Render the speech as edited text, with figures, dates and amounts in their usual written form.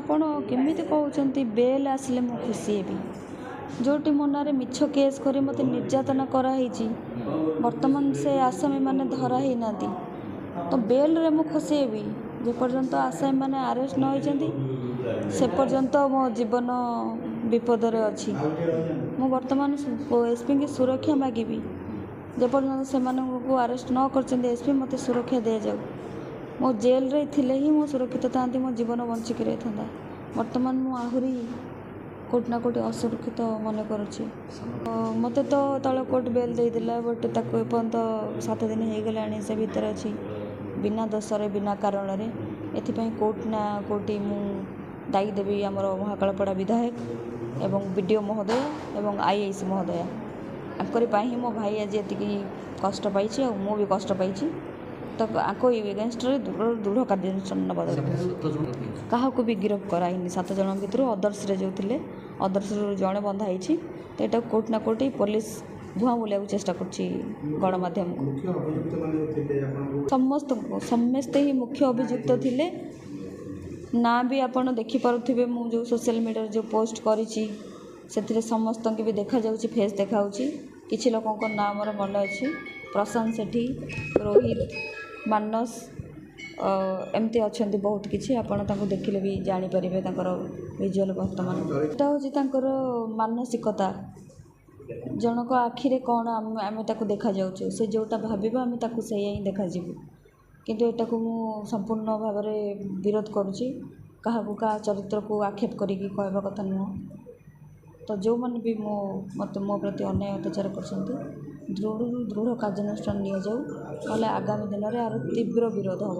ଆପଣ କେମିତି କହୁଛନ୍ତି ବେଲ୍ ଆସିଲେ ମୁଁ ଖୁସି ହେବି? ଯେଉଁଠି ମୋ ନାଁରେ ମିଛ କେସ୍ କରି ମୋତେ ନିର୍ଯାତନା କରାହେଇଛି, ବର୍ତ୍ତମାନ ସେ ଆସାମୀମାନେ ଧରା ହେଇନାହାନ୍ତି, ତ ବେଲ୍ରେ ମୁଁ ଖୁସି ହେବି। ଯେପର୍ଯ୍ୟନ୍ତ ଆସାମୀମାନେ ଆରେଷ୍ଟ ନ ହେଇଛନ୍ତି ସେ ପର୍ଯ୍ୟନ୍ତ ମୋ ଜୀବନ ବିପଦରେ ଅଛି। ମୁଁ ବର୍ତ୍ତମାନ ଏସ୍ପିଙ୍କୁ ସୁରକ୍ଷା ମାଗିବି। ଯେପର୍ଯ୍ୟନ୍ତ ସେମାନଙ୍କୁ ଆରେଷ୍ଟ ନ କରିଛନ୍ତି ଏସ୍ପି, ମୋତେ ସୁରକ୍ଷା ଦିଆଯାଉ। ମୋ ଜେଲ୍ରେ ଥିଲେ ହିଁ ମୁଁ ସୁରକ୍ଷିତ ଥାଆନ୍ତି, ମୋ ଜୀବନ ବଞ୍ଚିକି ରହିଥାନ୍ତା। ବର୍ତ୍ତମାନ ମୁଁ ଆହୁରି କେଉଁଠି ନା କେଉଁଠି ଅସୁରକ୍ଷିତ ମନେ କରୁଛି। ମୋତେ ତ ତଳ କୋର୍ଟ ବେଲ୍ ଦେଇଦେଲା, ବଟ୍ ତାକୁ ଏପର୍ଯ୍ୟନ୍ତ 7 ଦିନ ହେଇଗଲାଣି ସେ ଭିତରେ ଅଛି, ବିନା ଦୋଷରେ ବିନା କାରଣରେ। ଏଥିପାଇଁ କେଉଁଠି ନା କେଉଁଠି ମୁଁ ଦାୟୀ ଦେବି ଆମର ମହାକାଳପଡ଼ା ବିଧାୟକ ଏବଂ BDO ମହୋଦୟ ଏବଂ IAS ମହୋଦୟା। ଆଙ୍କରି ପାଇଁ ହିଁ ମୋ ଭାଇ ଆଜି ଏତିକି କଷ୍ଟ ପାଇଛି, ଆଉ ମୁଁ ବି କଷ୍ଟ ପାଇଛି। ତ ଆଙ୍କ ଏଗେନଷ୍ଟରେ ଦୃଢ଼ କାର୍ଯ୍ୟାନୁଷ୍ଠାନ ନେବା ଦରକାର। କାହାକୁ ବି ଗିରଫ କରାହେଇନି 7 ଜଣଙ୍କ ଭିତରୁ। ଅଦର୍ସରେ ଯେଉଁ ଥିଲେ, ଅଦର୍ସରୁ ଜଣେ ବନ୍ଧା ହେଇଛି। ତ ଏଟାକୁ କେଉଁଠି ନା କେଉଁଠି ପୋଲିସ ଭୁଆଁ ବୁଲିବାକୁ ଚେଷ୍ଟା କରୁଛି ଗଣମାଧ୍ୟମକୁ। ସମସ୍ତେ ହିଁ ମୁଖ୍ୟ ଅଭିଯୁକ୍ତ ଥିଲେ। ନାଁ ବି ଆପଣ ଦେଖିପାରୁଥିବେ, ମୁଁ ଯେଉଁ ସୋସିଆଲ ମିଡ଼ିଆରେ ଯେଉଁ ପୋଷ୍ଟ କରିଛି ସେଥିରେ ସମସ୍ତଙ୍କୁ ବି ଦେଖାଯାଉଛି, ଫେସ୍ ଦେଖାଯାଉଛି। କିଛି ଲୋକଙ୍କ ନାଁ ମୋର ମନେ ଅଛି, ପ୍ରଶାନ୍ତ ସେଠୀ, ରୋହିତ, ମାନସ, ଏମିତି ଅଛନ୍ତି ବହୁତ କିଛି। ଆପଣ ତାଙ୍କୁ ଦେଖିଲେ ବି ଜାଣିପାରିବେ ତାଙ୍କର ଭିଜୁଆଲ୍। ବର୍ତ୍ତମାନ ଏଇଟା ହେଉଛି ତାଙ୍କର ମାନସିକତା। ଜଣଙ୍କ ଆଖିରେ କ'ଣ ଆମେ ତାକୁ ଦେଖାଯାଉଛୁ, ସେ ଯେଉଁଟା ଭାବିବ ଆମେ ତାକୁ ସେଇଆ ହିଁ ଦେଖାଯିବୁ। କିନ୍ତୁ ଏଟାକୁ ମୁଁ ସମ୍ପୂର୍ଣ୍ଣ ଭାବରେ ବିରୋଧ କରୁଛି। କାହାକୁ କାହା ଚରିତ୍ରକୁ ଆକ୍ଷେପ କରିକି କହିବା କଥା ନୁହଁ। ତ ଯେଉଁମାନେ ବି ମୋ ପ୍ରତି ଅନ୍ୟାୟ ଅତ୍ୟାଚାର କରୁଛନ୍ତି, ଦୃଢ଼ କାର୍ଯ୍ୟାନୁଷ୍ଠାନ ନିଆଯାଉ, ନହେଲେ ଆଗାମୀ ଦିନରେ ଆର ତୀବ୍ର ବିରୋଧ ହେବ।